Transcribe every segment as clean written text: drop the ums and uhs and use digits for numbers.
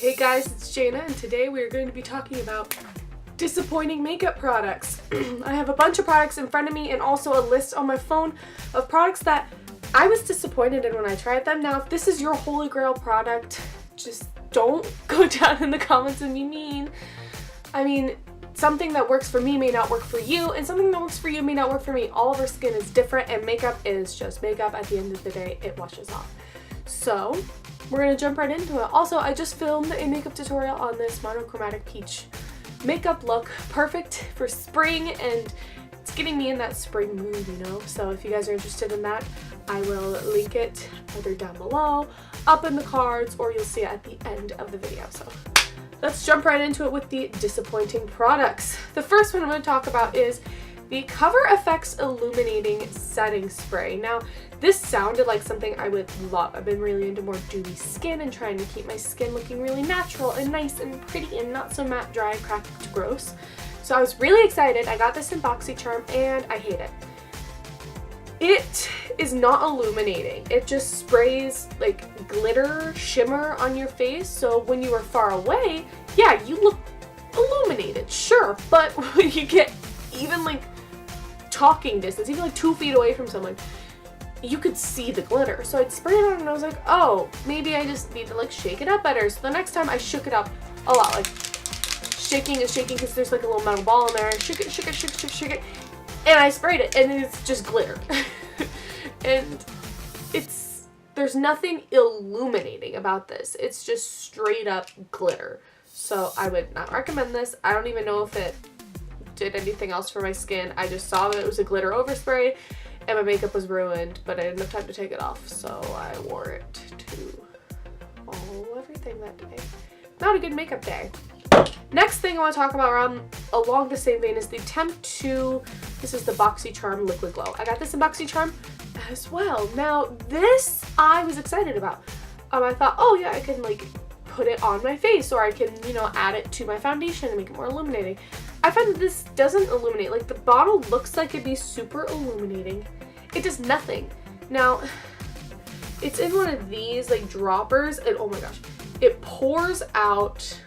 Hey guys, it's Jana, and today we are going to be talking about disappointing makeup products. I have a bunch of products in front of me and also a list on my phone of products that I was disappointed in when I tried them. Now, if this is your holy grail product, just don't go down in the comments and be mean. I mean, something that works for me may not work for you, and something that works for you may not work for me. All of our skin is different, and makeup is just makeup. At the end of the day, it washes off. So we're gonna jump right into it. Also, I just filmed a makeup tutorial on this monochromatic peach makeup look, perfect for spring, and it's getting me in that spring mood, you know? So if you guys are interested in that, I will link it either down below, up in the cards, or you'll see it at the end of the video. So let's jump right into it with the disappointing products. The first one I'm going to talk about is the Cover FX Illuminating Setting Spray. Now, this sounded like something I would love. I've been really into more dewy skin and trying to keep my skin looking really natural and nice and pretty and not so matte, dry, cracked, gross. So I was really excited. I got this in BoxyCharm and I hate it. It is not illuminating. It just sprays like glitter shimmer on your face. So when you are far away, yeah, you look illuminated, sure. But when you get even like talking distance, even like 2 feet away from someone, you could see the glitter. So I'd spray it on and I was like, oh, maybe I just need to like shake it up better. So the next time I shook it up a lot, like shaking because there's like a little metal ball in there. I shook it, and I sprayed it, and it's just glitter. And there's nothing illuminating about this. It's just straight up glitter. So I would not recommend this. I don't even know if it did anything else for my skin. I just saw that it was a glitter overspray and my makeup was ruined, but I didn't have time to take it off, so I wore it to everything that day. Not a good makeup day. Next thing I want to talk about along the same vein is the Temp 2. This is the BoxyCharm Liquid Glow. I got this in BoxyCharm as well. Now this I was excited about. I thought, oh yeah, I can like put it on my face, or I can, you know, add it to my foundation and make it more illuminating. I find that this doesn't illuminate. Like, the bottle looks like it'd be super illuminating. It does nothing. Now, it's in one of these like droppers, and oh my gosh, it pours out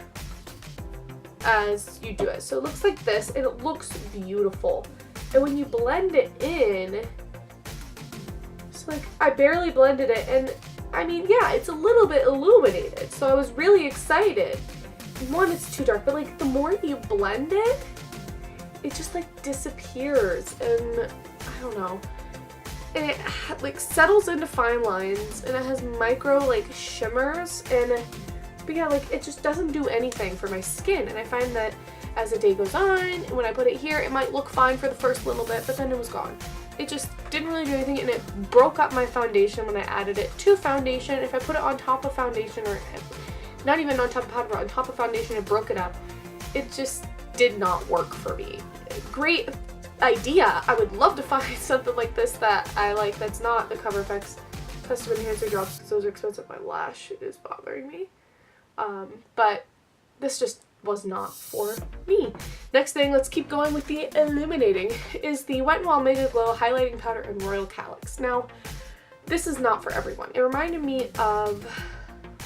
as you do it. So it looks like this, and it looks beautiful. And when you blend it in, it's like I barely blended it, and I mean, yeah, it's a little bit illuminated. So I was really excited. One, it's too dark, but like the more you blend it, it just like disappears, and I don't know. And it like settles into fine lines, and it has micro like shimmers, but yeah, like it just doesn't do anything for my skin. And I find that as the day goes on, when I put it here, it might look fine for the first little bit, but then it was gone. It just didn't really do anything, and it broke up my foundation when I added it to foundation. If I put it on top of foundation, or not even on top of powder, on top of foundation, it broke it up. It just did not work for me. Great idea. I would love to find something like this that I like that's not the Cover FX Custom Enhancer Drops, because those are expensive. My lash is bothering me. But this just was not for me. Next thing, let's keep going with the illuminating, is the Wet n Wild Mega Glow Highlighting Powder in Royal Calyx. Now, this is not for everyone. It reminded me of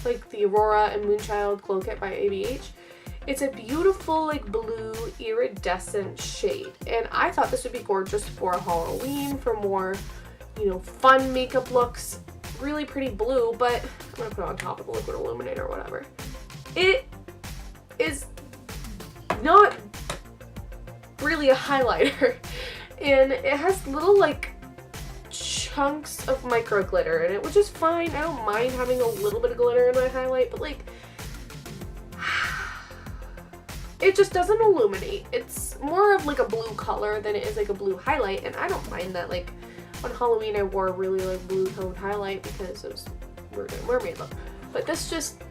like the Aurora and Moonchild Glow Kit by ABH. It's a beautiful like blue iridescent shade, and I thought this would be gorgeous for Halloween, for more, you know, fun makeup looks. Really pretty blue, but I'm gonna put it on top of the liquid illuminator or whatever. It is not really a highlighter, and it has little like chunks of micro glitter in it, which is fine. I don't mind having a little bit of glitter in my highlight, but like it just doesn't illuminate. It's more of like a blue color than it is like a blue highlight, and I don't mind that. Like on Halloween I wore a really like blue toned highlight because it was mermaid look, but this just,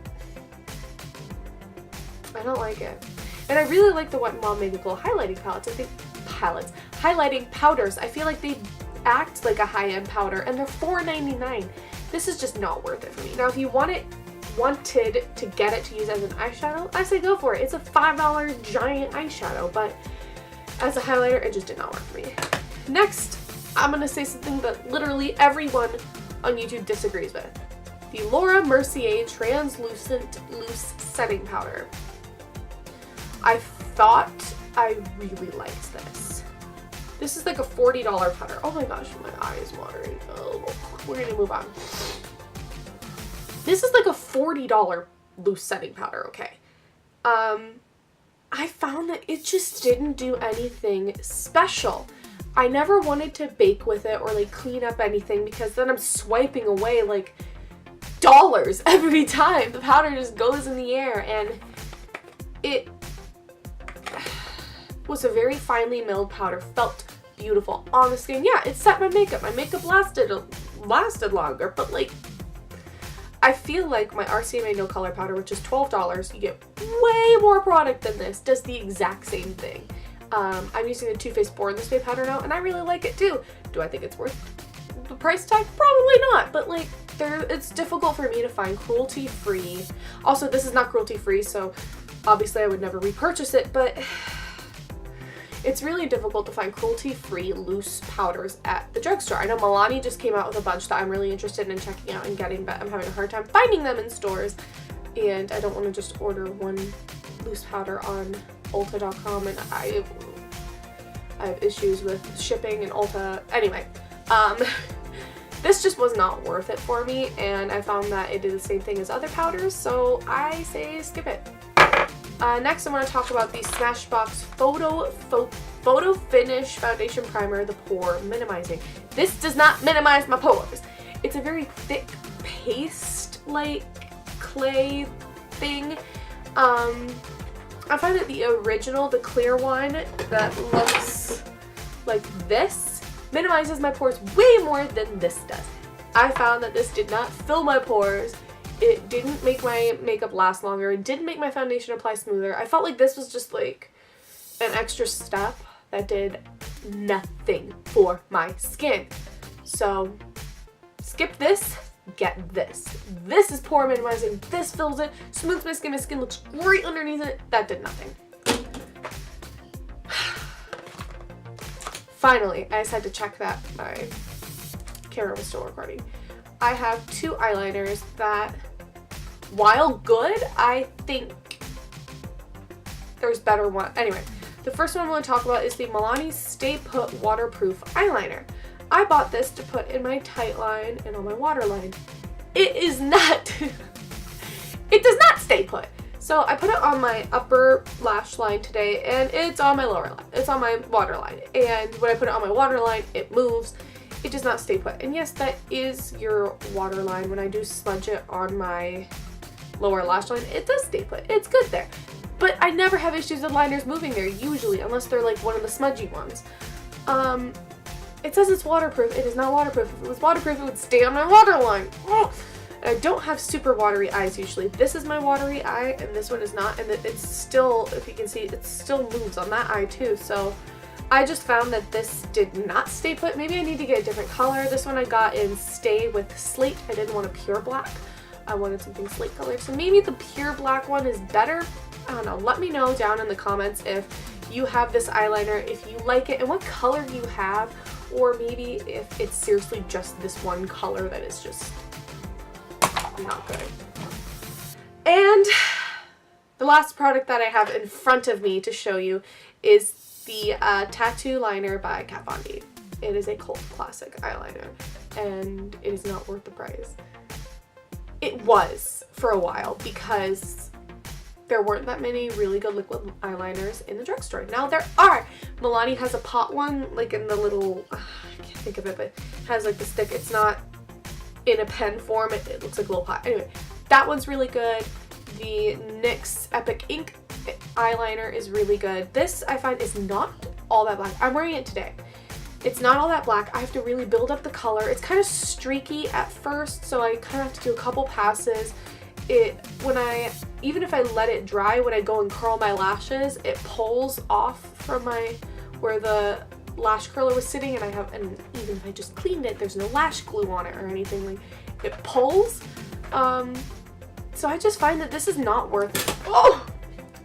I don't like it. And I really like the Wet n Wild Mega Glow highlighting palettes. I think highlighting powders, I feel like they act like a high-end powder, and they're $4.99. This is just not worth it for me. Now, if you wanted to get it to use as an eyeshadow, I say go for it. It's a $5 giant eyeshadow, but as a highlighter, it just did not work for me. Next, I'm gonna say something that literally everyone on YouTube disagrees with. the Laura Mercier Translucent Loose Setting Powder. I thought I really liked this. This is like a $40 powder. Oh my gosh, my eye is watering. Oh, we're gonna move on. This is like a $40 loose setting powder, okay. I found that it just didn't do anything special. I never wanted to bake with it or like clean up anything because then I'm swiping away like dollars every time. The powder just goes in the air, and it was a very finely milled powder, felt beautiful on the skin. Yeah, it set my makeup. My makeup lasted longer, but like I feel like my RCMA No Color powder, which is $12, you get way more product than this, does the exact same thing. I'm using the Too Faced Born This Way powder now, and I really like it too. Do I think it's worth the price tag? Probably not, but like it's difficult for me to find cruelty-free. Also, this is not cruelty-free, so obviously I would never repurchase it, but it's really difficult to find cruelty-free loose powders at the drugstore. I know Milani just came out with a bunch that I'm really interested in checking out and getting, but I'm having a hard time finding them in stores, and I don't want to just order one loose powder on Ulta.com, and I have issues with shipping and Ulta. Anyway, this just was not worth it for me, and I found that it did the same thing as other powders, so I say skip it. Next, I want to talk about the Smashbox Photo Finish Foundation Primer, the Pore Minimizing. This does not minimize my pores. It's a very thick paste-like clay thing. I find that the original, the clear one that looks like this, minimizes my pores way more than this does. I found that this did not fill my pores. It didn't make my makeup last longer. It didn't make my foundation apply smoother. I felt like this was just like an extra step that did nothing for my skin. So skip this, get this. This is pore minimizing. This fills it, smooths my skin. My skin looks great underneath it. That did nothing. Finally, I just had to check that my camera was still recording. I have two eyeliners that, while good, I think there's better one. Anyway, the first one I want to talk about is the Milani Stay Put Waterproof Eyeliner. I bought this to put in my tight line and on my waterline. It is not, it does not stay put. So I put it on my upper lash line today, and it's on my lower line. It's on my waterline. And when I put it on my waterline, it moves. It does not stay put. And yes, that is your waterline. When I do smudge it on my lower lash line, it does stay put. It's good there. But I never have issues with liners moving there, usually, unless they're like one of the smudgy ones. It says it's waterproof. It is not waterproof. If it was waterproof, it would stay on my waterline. Oh! And I don't have super watery eyes usually. This is my watery eye, and this one is not. And it's still, if you can see, it still moves on that eye too. So I just found that this did not stay put. Maybe I need to get a different color. This one I got in Stay with Slate. I didn't want a pure black. I wanted something slate colored. So maybe the pure black one is better. I don't know. Let me know down in the comments if you have this eyeliner, if you like it, and what color you have, or maybe if it's seriously just this one color that is just not good. And the last product that I have in front of me to show you is the Tattoo Liner by Kat Von D. It is a cult classic eyeliner, and it is not worth the price. It was for a while because there weren't that many really good liquid eyeliners in the drugstore. Now there are. Milani has a pot one, like in the little, I can't think of it, but it has like the stick. It's not in a pen form. It looks like a little pot. Anyway, that one's really good. The NYX Epic Ink eyeliner is really good. This I find is not all that black. I'm wearing it today. It's not all that black. I have to really build up the color. It's kind of streaky at first, so I kind of have to do a couple passes. Even if I let it dry, when I go and curl my lashes, it pulls off from where the lash curler was sitting, and even if I just cleaned it, there's no lash glue on it or anything. Like, it pulls. So I just find that this is not worth it. Oh,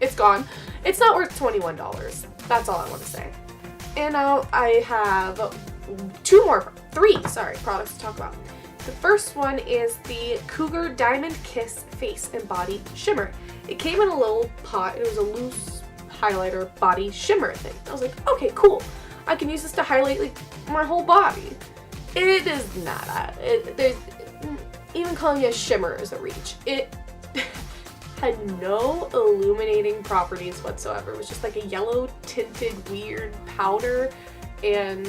it's gone. It's not worth $21. That's all I want to say. And now I have three products to talk about. The first one is the Cougar Diamond Kiss Face and Body Shimmer. It came in a little pot. It was a loose highlighter body shimmer thing. I was like, okay, cool. I can use this to highlight like my whole body. It is not that. Even calling it a shimmer is a reach. It had no illuminating properties whatsoever. It was just like a yellow tinted weird powder, and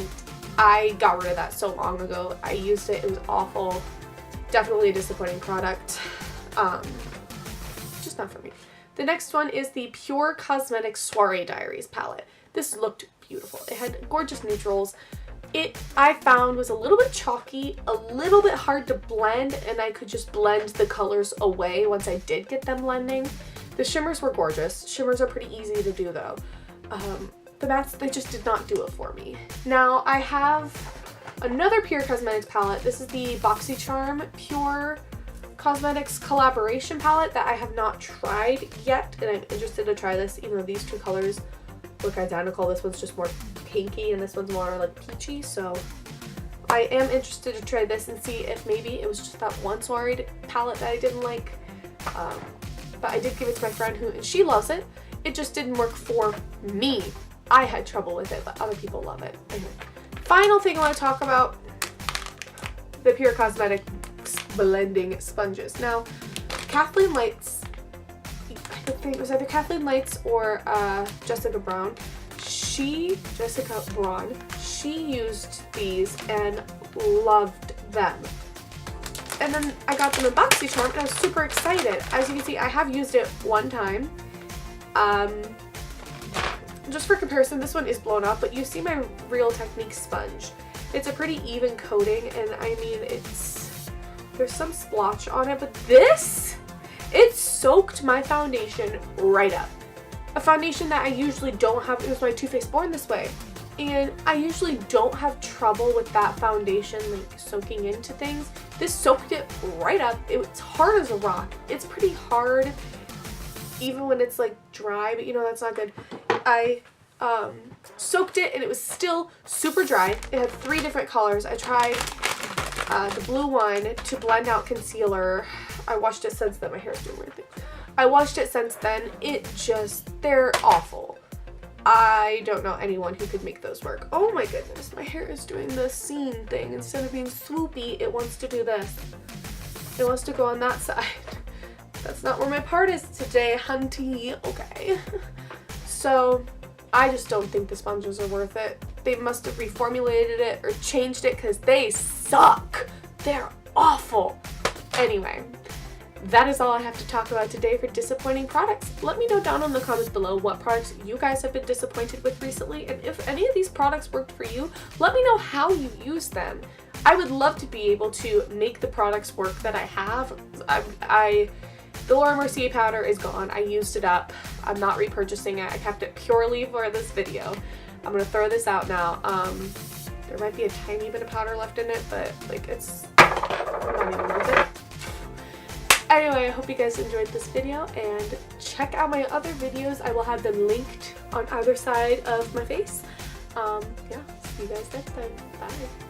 I got rid of that so long ago. I used it. It was awful. Definitely a disappointing product. Just not for me. The next one is the PUR Cosmetics Soiree Diaries palette. This looked beautiful. It had gorgeous neutrals. It, I found, was a little bit chalky, a little bit hard to blend, and I could just blend the colors away once I did get them blending. The shimmers were gorgeous. Shimmers are pretty easy to do though. The mattes, they just did not do it for me. Now I have another PUR Cosmetics palette. This is the BoxyCharm PUR Cosmetics collaboration palette that I have not tried yet, and I'm interested to try this, even though these two colors look identical. This one's just more pinky and this one's more like peachy, so I am interested to try this and see if maybe it was just that one soiree palette that I didn't like. But I did give it to my friend and she loves it. It just didn't work for me. I had trouble with it, but other people love it. Anyway, final thing I want to talk about, the PUR Cosmetics blending sponges. Now, Kathleen Lights, I think it was either Kathleen Lights or Jessica Braun, she used these and loved them. And then I got them in BoxyCharm and I was super excited. As you can see, I have used it one time. Just for comparison, this one is blown up, but you see my Real Technique sponge. It's a pretty even coating, and I mean, there's some splotch on it, but this, it soaked my foundation right up. A foundation that I usually don't have. It was my Too Faced Born This Way, and I usually don't have trouble with that foundation like soaking into things. This soaked it right up. It's hard as a rock. It's pretty hard even when it's like dry, but you know that's not good. I soaked it and it was still super dry. It had 3 different colors. I tried the blue one to blend out concealer. I washed it since then. My hair's doing weird things. I washed it since then. They're awful. I don't know anyone who could make those work. Oh my goodness, my hair is doing the scene thing. Instead of being swoopy, it wants to do this. It wants to go on that side. That's not where my part is today, hunty. Okay. So, I just don't think the sponges are worth it. They must have reformulated it or changed it because they suck. They're awful. Anyway, that is all I have to talk about today for disappointing products. Let me know down in the comments below what products you guys have been disappointed with recently, and if any of these products worked for you, let me know how you use them. I would love to be able to make the products work that I have. The Laura Mercier powder is gone. I used it up. I'm not repurchasing it. I kept it purely for this video. I'm gonna throw this out now. There might be a tiny bit of powder left in it, but like it's not even worth it. Anyway, I hope you guys enjoyed this video, and check out my other videos. I will have them linked on either side of my face. Yeah, see you guys next time. Bye.